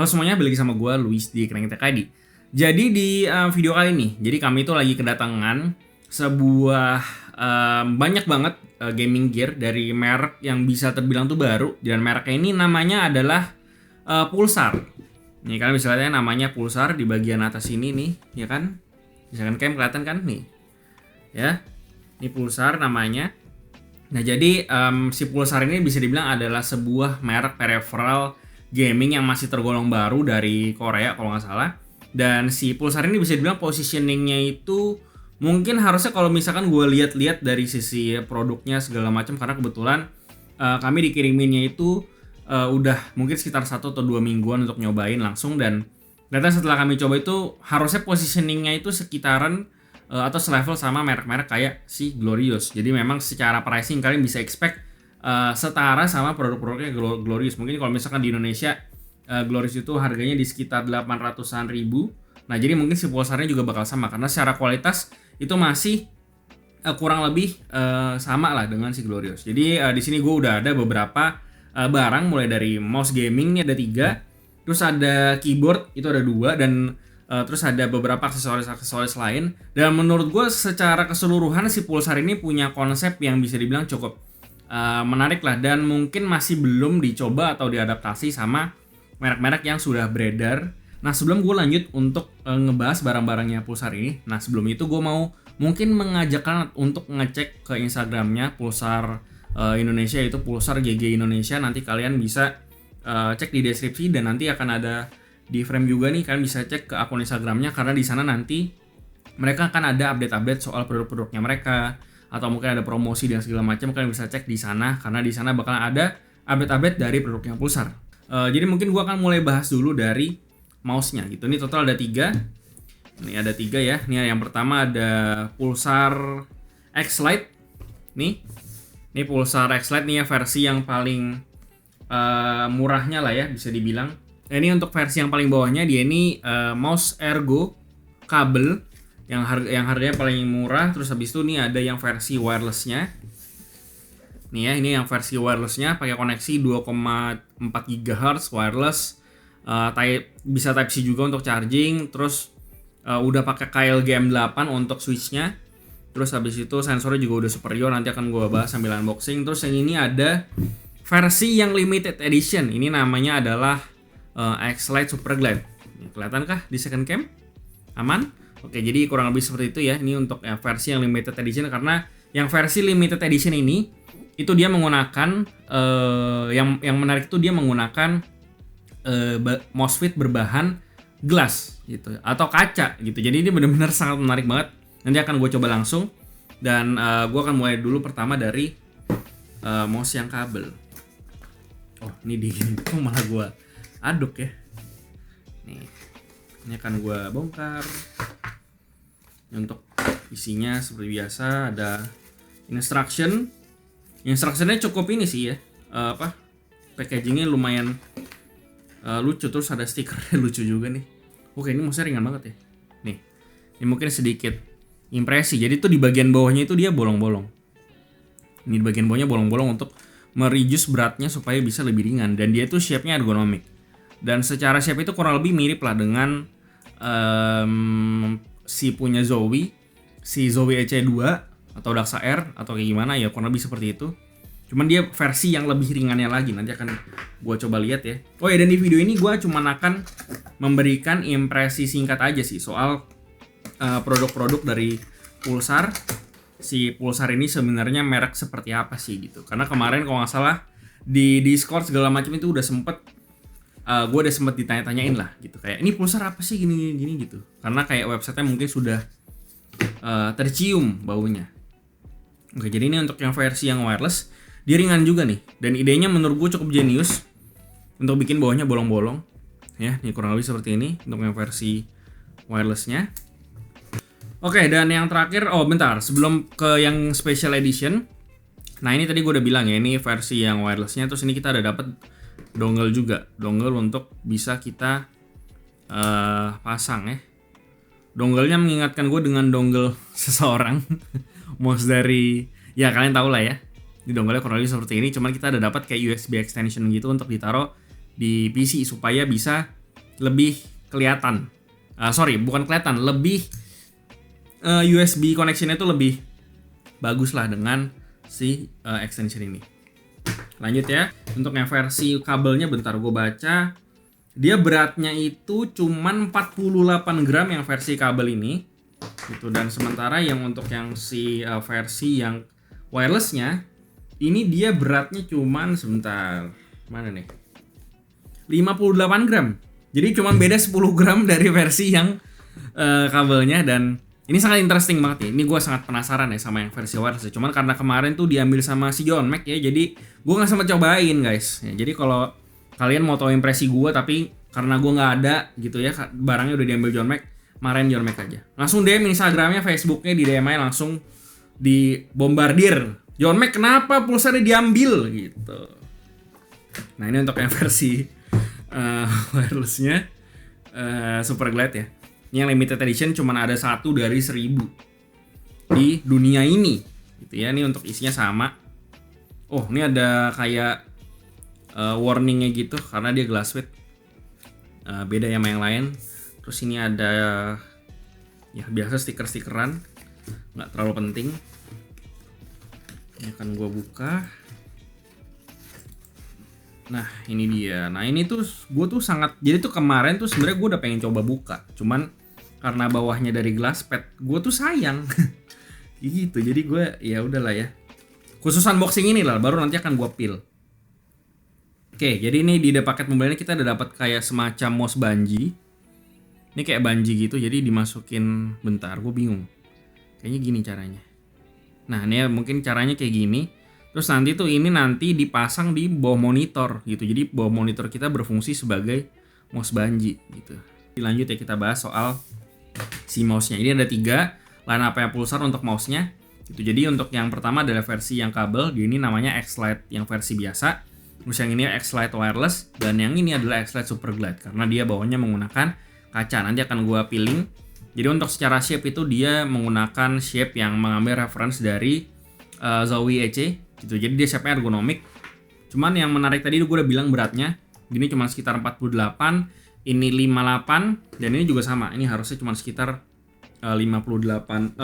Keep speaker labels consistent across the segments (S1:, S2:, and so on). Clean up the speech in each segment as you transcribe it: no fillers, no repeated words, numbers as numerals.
S1: Halo semuanya, balik lagi sama gue, Luis di Crank TKD. Jadi di video kali ini, jadi kami itu lagi kedatangan sebuah banyak banget gaming gear dari merek yang bisa terbilang tuh baru. Dan mereknya ini namanya adalah Pulsar. Nih kalian bisa lihat namanya Pulsar di bagian atas ini nih, ya kan? Misalkan cam kelihatan kan nih, ya. Ini Pulsar namanya. Nah jadi si Pulsar ini bisa dibilang adalah sebuah merek peripheral gaming yang masih tergolong baru dari Korea kalau nggak salah. Dan si Pulsar ini bisa dibilang positioningnya itu mungkin harusnya kalau misalkan gue lihat-lihat dari sisi produknya segala macam, karena kebetulan kami dikiriminnya itu udah mungkin sekitar 1 atau 2 mingguan untuk nyobain langsung. Dan ternyata setelah kami coba itu harusnya positioningnya itu sekitaran atau selevel sama merek-merek kayak si Glorious. Jadi memang secara pricing kalian bisa expect setara sama produk-produknya Glorious. Mungkin kalau misalkan di Indonesia Glorious itu harganya di sekitar 800-an ribu. Nah jadi mungkin si Pulsarnya juga bakal sama, karena secara kualitas itu masih kurang lebih sama lah dengan si Glorious. Jadi di sini gue udah ada beberapa barang, mulai dari mouse gaming ini ada 3, terus ada keyboard itu ada 2, dan terus ada beberapa aksesoris lain. Dan menurut gue secara keseluruhan si Pulsar ini punya konsep yang bisa dibilang cukup menarik lah, dan mungkin masih belum dicoba atau diadaptasi sama merek-merek yang sudah beredar. Nah sebelum gue lanjut untuk ngebahas barang-barangnya Pulsar ini, nah sebelum itu gue mau mungkin mengajak kalian untuk ngecek ke Instagramnya Pulsar Indonesia, yaitu Pulsar GG Indonesia. Nanti kalian bisa cek di deskripsi, dan nanti akan ada di frame juga nih, kalian bisa cek ke akun Instagramnya, karena di sana nanti mereka akan ada update-update soal produk-produknya mereka, atau mungkin ada promosi dan segala macam. Kalian bisa cek di sana, karena di sana bakal ada update-update dari produknya Pulsar. Jadi mungkin gua akan mulai bahas dulu dari mouse-nya gitu. Ini total ada 3. Ini ada 3 ya. Ini yang pertama ada Pulsar X Lite. Ini Pulsar X Lite nih ya, versi yang paling murahnya lah ya bisa dibilang. Nah, ini untuk versi yang paling bawahnya, dia ini mouse ergo kabel yang harganya paling murah. Terus habis itu nih ada yang versi wirelessnya. Nih ya, ini yang versi wirelessnya pakai koneksi 2,4 GHz wireless, bisa Type C juga untuk charging. Terus udah pakai KLGM 8 untuk switchnya. Terus habis itu sensornya juga udah superior, nanti akan gue bahas sambil unboxing. Terus yang ini ada versi yang limited edition. Ini namanya adalah X Lite Super Glide. Kelihatan kah di second cam? Aman? Oke, jadi kurang lebih seperti itu ya. Ini untuk versi yang limited edition, karena yang versi limited edition ini itu dia menggunakan yang menarik itu dia menggunakan MOSFET berbahan glass gitu atau kaca gitu. Jadi ini benar-benar sangat menarik banget. Nanti akan gue coba langsung, dan gue akan mulai dulu pertama dari mouse yang kabel. Oh, ini dingin. Oh, malah gue aduk ya. Nih, ini akan gue bongkar. Untuk isinya seperti biasa ada Instructionnya cukup ini sih ya, packagingnya lumayan lucu. Terus ada stikernya lucu juga nih. Oke, ini mouse ringan banget ya. Nih, ini mungkin sedikit impresi. Jadi tuh di bagian bawahnya itu dia bolong-bolong. Ini di bagian bawahnya bolong-bolong untuk mereduce beratnya supaya bisa lebih ringan. Dan dia tuh shape-nya ergonomik. Dan secara shape itu kurang lebih mirip lah dengan si punya Zowie, si Zowie EC2 atau Daxa R atau kayak gimana ya, kurang lebih seperti itu. Cuman dia versi yang lebih ringannya lagi. Nanti akan gue coba lihat ya. Oh ya, dan di video ini gue cuma akan memberikan impresi singkat aja sih soal produk-produk dari Pulsar. Si Pulsar ini sebenarnya merek seperti apa sih gitu. Karena kemarin kalau nggak salah di Discord segala macam itu udah gue udah sempet ditanya-tanyain lah gitu, kayak ini Pulsar apa sih gini gitu. Karena kayak websitenya mungkin sudah tercium baunya. Oke, jadi ini untuk yang versi yang wireless, dia ringan juga nih. Dan idenya menurut gue cukup jenius untuk bikin bawahnya bolong-bolong. Ya, ini kurang lebih seperti ini untuk yang versi wirelessnya. Oke, dan yang terakhir, bentar, sebelum ke yang special edition. Nah, ini tadi gue udah bilang ya, ini versi yang wirelessnya. Terus ini kita ada dapat dongle juga, dongle untuk bisa kita pasang ya. Dongle-nya mengingatkan gue dengan dongle seseorang. Mouse dari, ya kalian tahu lah ya. Di dongle-nya kurang lebih seperti ini. Cuman kita ada dapat kayak USB extension gitu untuk ditaruh di PC supaya bisa lebih kelihatan. Bukan kelihatan, lebih USB connection-nya itu lebih bagus lah dengan si extension ini. Lanjut ya, untuk yang versi kabelnya bentar gue baca. Dia beratnya itu cuman 48 gram yang versi kabel ini. Gitu, dan sementara yang untuk yang si versi yang wirelessnya ini dia beratnya cuman sebentar. Mana nih? 58 gram. Jadi cuman beda 10 gram dari versi yang kabelnya, dan ini sangat interesting banget nih. Ini gue sangat penasaran ya sama yang versi wireless. Cuman karena kemarin tuh diambil sama si John Mac ya, jadi gue nggak sempat cobain guys. Ya, jadi kalau kalian mau tahu impresi gue, tapi karena gue nggak ada gitu ya, barangnya udah diambil John Mac, marahin John Mac aja. Langsung DM Instagramnya, Facebooknya, di DM aja langsung dibombardir. John Mac kenapa pulsarnya diambil gitu. Nah ini untuk yang versi wirelessnya Super Glide ya. Ini yang limited edition cuman ada 1 dari 1000 di dunia ini gitu ya. Ini untuk isinya sama. Oh ini ada kayak warningnya gitu karena dia glass weight, beda sama yang lain. Terus ini ada ya biasa stiker-stikeran, nggak terlalu penting. Ini akan gue buka. Nah ini dia. Nah ini tuh gue tuh sangat, jadi tuh kemarin tuh sebenarnya gue udah pengen coba buka, cuman karena bawahnya dari glass pad gue tuh sayang gitu. Jadi gue ya udahlah ya, khusus unboxing ini lah baru nanti akan gue peel. Oke, jadi ini di paket mobilnya kita udah dapat kayak semacam mouse banji. Ini kayak banji gitu, jadi dimasukin, bentar gue bingung. Kayaknya gini caranya. Nah ini ya, mungkin caranya kayak gini. Terus nanti tuh ini nanti dipasang di bawah monitor gitu. Jadi bawah monitor kita berfungsi sebagai mouse banji gitu. Lanjut ya, kita bahas soal si mouse-nya. Ini ada 3 line up-nya pulsar untuk mouse-nya. Gitu. Jadi untuk yang pertama adalah versi yang kabel, ini namanya X-Lite yang versi biasa. Terus yang ini X-Lite wireless, dan yang ini adalah X-Lite Super Glide karena dia bawahnya menggunakan kaca. Nanti akan gua peeling. Jadi untuk secara shape itu dia menggunakan shape yang mengambil reference dari Zowie EC gitu. Jadi dia shape-nya ergonomik. Cuman yang menarik tadi gue udah bilang beratnya gini cuma sekitar 48, ini 58, dan ini juga sama. Ini harusnya cuma sekitar 48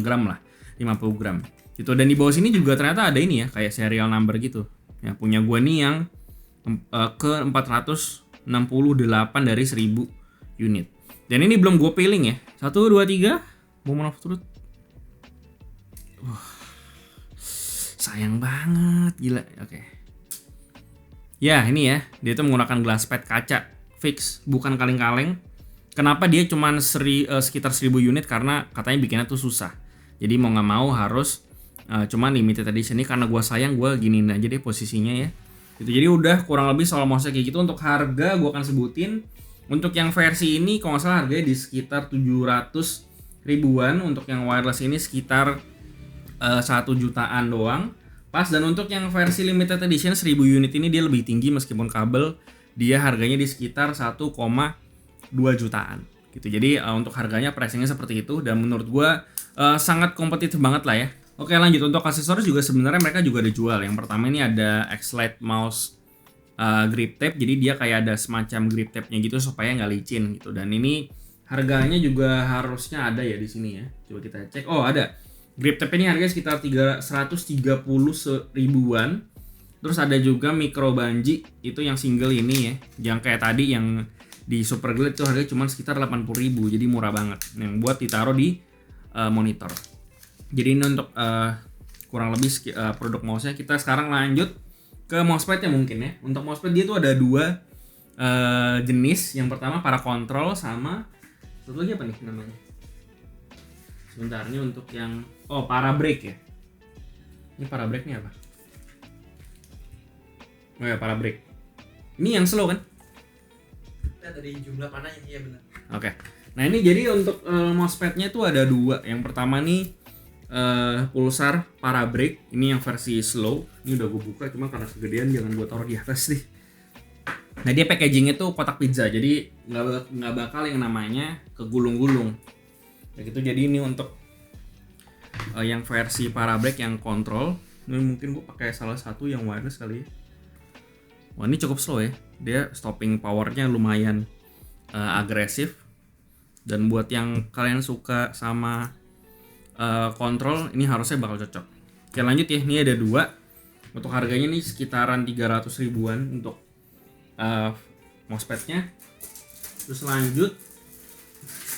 S1: gram lah, 50 gram gitu. Dan di bawah sini juga ternyata ada ini ya, kayak serial number gitu. Ya, punya gue nih yang ke 468 dari 1000 unit. Dan ini belum gue peeling ya. 1, 2, 3. Moment of truth. Sayang banget, gila. Oke. Ya, ini ya. Dia itu menggunakan glass pad kaca fix, bukan kaleng-kaleng. Kenapa dia cuma sekitar 1000 unit? Karena katanya bikinnya tuh susah. Jadi mau nggak mau harus cuman limited edition ini. Karena gue sayang, gue giniin aja deh posisinya ya gitu. Jadi udah kurang lebih soal mouse kayak gitu. Untuk harga gue akan sebutin. Untuk yang versi ini kalau nggak salah harganya di sekitar 700 ribuan. Untuk yang wireless ini sekitar 1 jutaan doang pas. Dan untuk yang versi limited edition 1000 unit ini dia lebih tinggi, meskipun kabel dia harganya di sekitar 1,2 jutaan gitu. Jadi untuk harganya pricingnya seperti itu, dan menurut gue sangat kompetitif banget lah ya. Oke, lanjut untuk aksesoris juga sebenarnya mereka juga ada jual. Yang pertama ini ada X-Lite mouse grip tape. Jadi dia kayak ada semacam grip tape-nya gitu supaya nggak licin gitu. Dan ini harganya juga harusnya ada ya di sini ya. Coba kita cek. Oh, ada. Grip tape ini harganya sekitar 130 ribuan. Terus ada juga micro banji itu yang single ini ya. Yang kayak tadi yang di Super Glide itu harganya cuma sekitar 80 ribu. Jadi murah banget. Yang buat ditaruh di monitor. Jadi ini untuk kurang lebih produk mouse-nya. Kita sekarang lanjut ke mousepad-nya mungkin ya. Untuk mousepad dia tuh ada 2 jenis. Yang pertama para control, sama satu lagi apa nih namanya? Sebentar, ini untuk yang para break ya. Ini para break nih apa? Oh ya, para break. Ini yang slow kan?
S2: Kita dari jumlah panahnya, iya benar.
S1: Oke. Nah ini jadi untuk mousepad-nya tuh ada 2. Yang pertama nih pulsar para break. Ini yang versi slow. Ini udah gue buka, cuma karena kegedean jangan gue taruh di atas nih. Nah dia packagingnya tuh kotak pizza, jadi nggak bakal yang namanya kegulung-gulung. Ya gitu. Jadi ini untuk yang versi para break yang kontrol. Ini mungkin gue pakai salah satu yang wireless kali ya. Wah ini cukup slow ya. Dia stopping powernya lumayan agresif. Dan buat yang kalian suka sama kontrol, ini harusnya bakal cocok. Oke, lanjut ya. Ini ada 2. Untuk harganya nih sekitaran 300 ribuan untuk mousepadnya. Terus lanjut,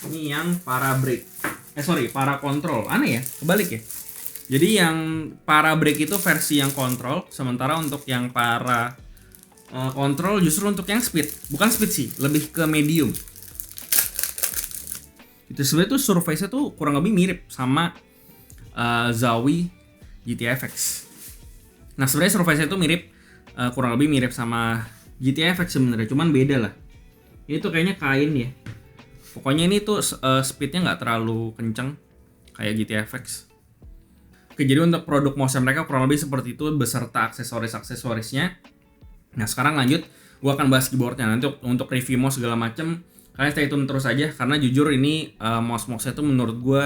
S1: ini yang para brake. Para kontrol. Aneh ya, kebalik ya. Jadi yang para brake itu versi yang kontrol, sementara untuk yang para kontrol justru untuk yang speed. Bukan speed sih, lebih ke medium. Itu sebenarnya tuh surface-nya tuh kurang lebih mirip sama Zowie GTFX. Nah sebenarnya surface-nya tuh mirip, kurang lebih mirip sama GTFX sebenarnya, cuman beda lah. Ini tuh kayaknya kain ya. Pokoknya ini tuh speednya nggak terlalu kenceng kayak GTFX. Oke, jadi untuk produk mouse mereka kurang lebih seperti itu beserta aksesorisnya. Nah sekarang lanjut, gua akan bahas keyboardnya. Nanti untuk review mouse segala macem, kalian stay tune terus aja karena jujur ini mouse-mouse itu menurut gue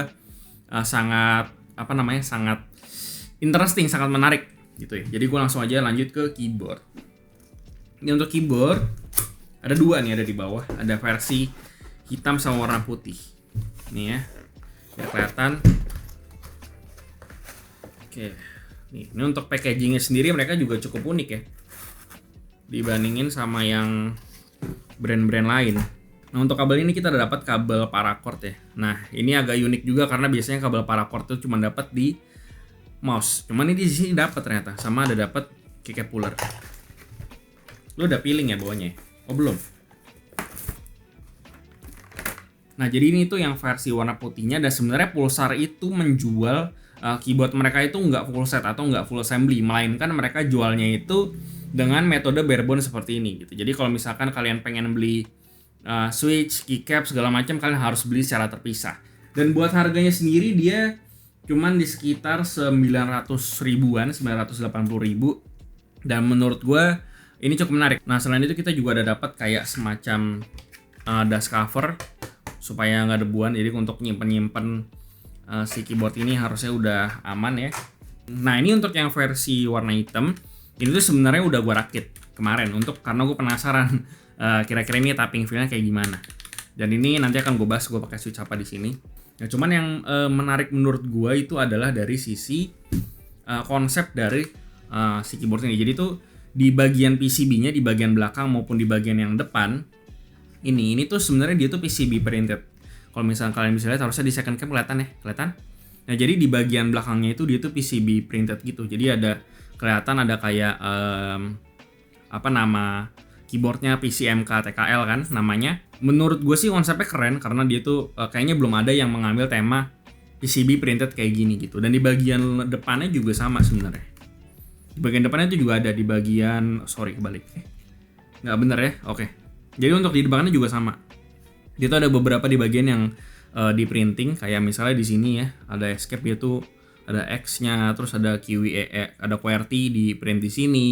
S1: sangat interesting, sangat menarik gitu ya. Jadi gue langsung aja lanjut ke keyboard. Ini untuk keyboard ada 2 nih, ada di bawah, ada versi hitam sama warna putih. Nih ya, biar kelihatan. Oke, nih ini untuk packagingnya sendiri mereka juga cukup unik ya, dibandingin sama yang brand-brand lain. Nah untuk kabel ini kita udah dapat kabel paracord ya. Nah ini agak unik juga karena biasanya kabel paracord itu cuma dapat di mouse. Cuman ini di sini dapat ternyata, sama ada dapat keycap puller. Lu udah peeling ya bawahnya? Oh belum. Nah jadi ini tuh yang versi warna putihnya, dan sebenarnya Pulsar itu menjual keyboard mereka itu nggak full set atau nggak full assembly, melainkan mereka jualnya itu dengan metode barebone seperti ini gitu. Jadi kalau misalkan kalian pengen beli switch, keycap segala macam, kalian harus beli secara terpisah. Dan buat harganya sendiri dia cuman di sekitar 900 ribuan, 980 ribu. Dan menurut gue ini cukup menarik. Nah selain itu kita juga ada dapat kayak semacam dust cover supaya nggak debuan. Jadi untuk nyimpen si keyboard ini harusnya udah aman ya. Nah ini untuk yang versi warna hitam, ini tuh sebenarnya udah gue rakit kemarin karena gue penasaran kira-kira ini tapping feel-nya kayak gimana. Dan ini nanti akan gue bahas, gue pakai switch apa di sini. Nah, cuman yang menarik menurut gue itu adalah dari sisi konsep dari si keyboard ini. Jadi tuh di bagian PCB-nya, di bagian belakang maupun di bagian yang depan, ini tuh sebenarnya dia tuh PCB printed. Kalau misalnya kalian bisa lihat, harusnya di second cam kelihatan ya, kelihatan. Nah jadi di bagian belakangnya itu dia tuh PCB printed gitu. Jadi ada kelihatan ada kayak keyboardnya PCMK TKL kan namanya. Menurut gue sih konsepnya keren karena dia tuh kayaknya belum ada yang mengambil tema PCB printed kayak gini gitu. Dan di bagian depannya juga sama sebenarnya. Di bagian depannya itu juga ada, di bagian kebalik. Nggak bener ya? Oke. Jadi untuk di depannya juga sama. Dia tuh ada beberapa di bagian yang di printing, kayak misalnya di sini ya ada escape, dia tuh ada X-nya, terus ada QWER, ada QWERTY di print di sini.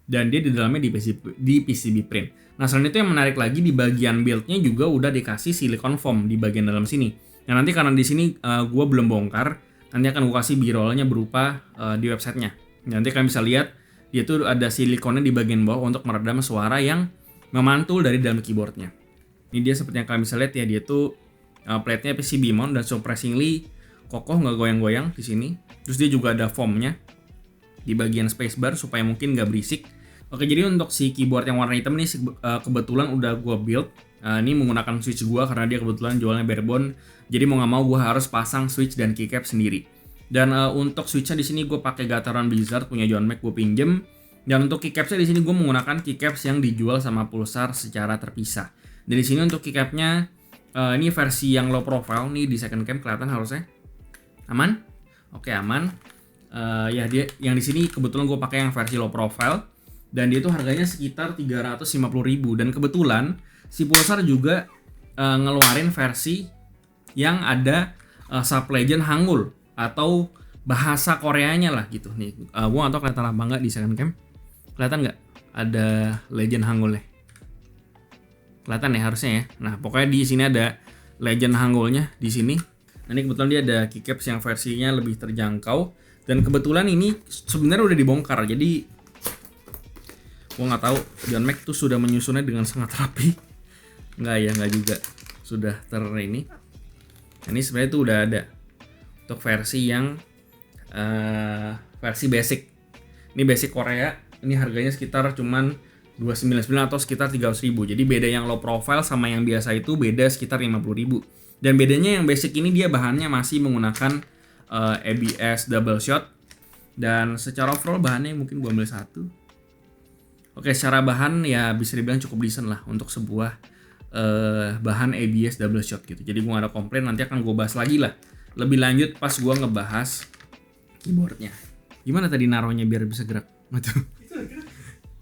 S1: Dan dia di dalamnya di PCB print. Nah selain itu yang menarik lagi, di bagian build-nya juga udah dikasih silicone foam di bagian dalam sini. Nah nanti karena di sini gue belum bongkar, nanti akan gue kasih b-roll-nya berupa di websitenya. Nanti kalian bisa lihat dia tuh ada silikonnya di bagian bawah untuk meredam suara yang memantul dari dalam keyboardnya. Ini dia seperti yang kalian bisa lihat ya, dia tuh plate-nya PCB mount dan surprisingly kokoh, nggak goyang-goyang di sini. Terus dia juga ada foam-nya di bagian spacebar supaya mungkin nggak berisik. Oke, jadi untuk si keyboard yang warna hitam ini kebetulan udah gue build. Ini menggunakan switch gue karena dia kebetulan jualnya barebone. Jadi mau nggak mau gue harus pasang switch dan keycap sendiri. Dan untuk switchnya di sini gue pakai Gateron Blizzard punya John Mac, gue pinjem. Dan untuk keycapsnya di sini gue menggunakan keycaps yang dijual sama Pulsar secara terpisah. Dan di sini untuk keycapnya ini versi yang low profile nih, di second cam kelihatan harusnya. Aman? Oke, aman. Ya dia yang di sini kebetulan gue pakai yang versi low profile. Dan dia itu harganya sekitar 350.000. Dan kebetulan si Pulsar juga ngeluarin versi yang ada Sublegend Hangul atau bahasa Koreanya lah gitu nih. Gua nggak tahu kelihatan apa nggak di second cam. Kelihatan nggak ada Legend Hangulnya? Kelihatan ya harusnya ya. Nah pokoknya di sini ada Legend Hangulnya di sini. Nah, ini kebetulan dia ada keycaps yang versinya lebih terjangkau. Dan kebetulan ini sebenarnya udah dibongkar. Jadi Gue nggak tahu John Mac tuh sudah menyusunnya dengan sangat rapi. Nggak juga. Sudah ini. Ini sebenarnya tuh udah ada untuk versi yang versi basic. Ini basic Korea. Ini harganya sekitar cuman 299 atau sekitar 300.000. Jadi beda yang low profile sama yang biasa itu beda sekitar 50.000. Dan bedanya yang basic ini dia bahannya masih menggunakan ABS double shot. Dan secara overall bahannya mungkin gue ambil satu. Oke, secara bahan ya bisa dibilang cukup decent lah untuk sebuah bahan ABS double shot gitu. Jadi gue gak ada komplain, nanti akan gue bahas lagi lah lebih lanjut pas gue ngebahas keyboardnya. Gimana tadi naruhnya biar bisa gerak?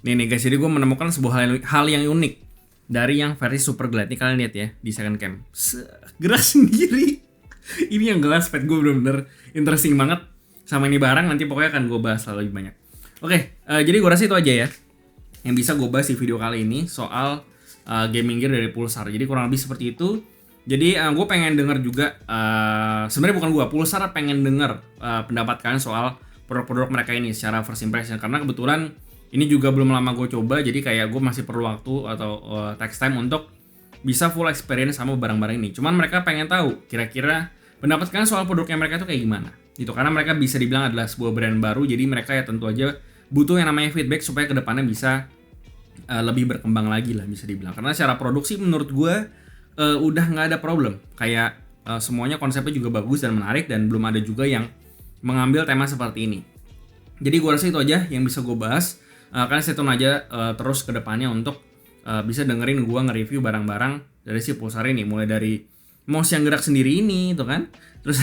S1: Nih guys, jadi gue menemukan sebuah hal yang unik dari yang versi Super Glide. Ini kalian lihat ya di second cam, gerak sendiri. Ini yang gelas pad gue bener-bener interesting banget. Sama ini barang nanti pokoknya akan gue bahas lebih banyak. Oke, jadi gue rasa itu aja ya yang bisa gue bahas di video kali ini soal gaming gear dari Pulsar. Jadi kurang lebih seperti itu. Jadi gue pengen denger juga, sebenarnya bukan gue, Pulsar pengen denger pendapat kalian soal produk-produk mereka ini secara first impression. Karena kebetulan ini juga belum lama gue coba, jadi kayak gue masih perlu waktu atau text time untuk bisa full experience sama barang-barang ini. Cuman mereka pengen tahu kira-kira pendapat kalian soal produknya mereka tuh kayak gimana gitu. Karena mereka bisa dibilang adalah sebuah brand baru, jadi mereka ya tentu aja butuh yang namanya feedback supaya kedepannya bisa lebih berkembang lagi lah bisa dibilang. Karena secara produksi menurut gue udah nggak ada problem. Kayak semuanya konsepnya juga bagus dan menarik, dan belum ada juga yang mengambil tema seperti ini. Jadi gue rasa itu aja yang bisa gue bahas. Kalian stay tune aja terus ke depannya untuk bisa dengerin gue nge-review barang-barang dari si Pulsar ini. Mulai dari mouse yang gerak sendiri ini, itu kan. Terus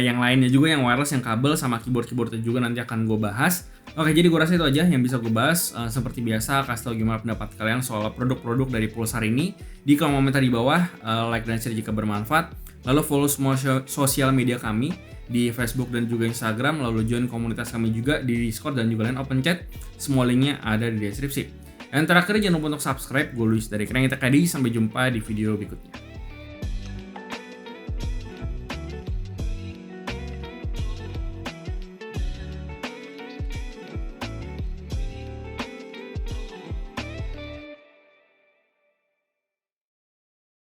S1: yang lainnya juga, yang wireless, yang kabel, sama keyboard-keyboardnya juga nanti akan gue bahas. Oke, jadi gue rasa itu aja yang bisa gue bahas. Seperti biasa, kasih tau gimana pendapat kalian soal produk-produk dari Pulsar ini di kolom komentar di bawah. Like dan share jika bermanfaat. Lalu follow semua sosial media kami di Facebook dan juga Instagram. Lalu join komunitas kami juga di Discord dan juga lain open chat. Semua linknya ada di deskripsi. Dan terakhir jangan lupa untuk subscribe. Gue Luis dari Krenget Academy. Sampai jumpa di video berikutnya.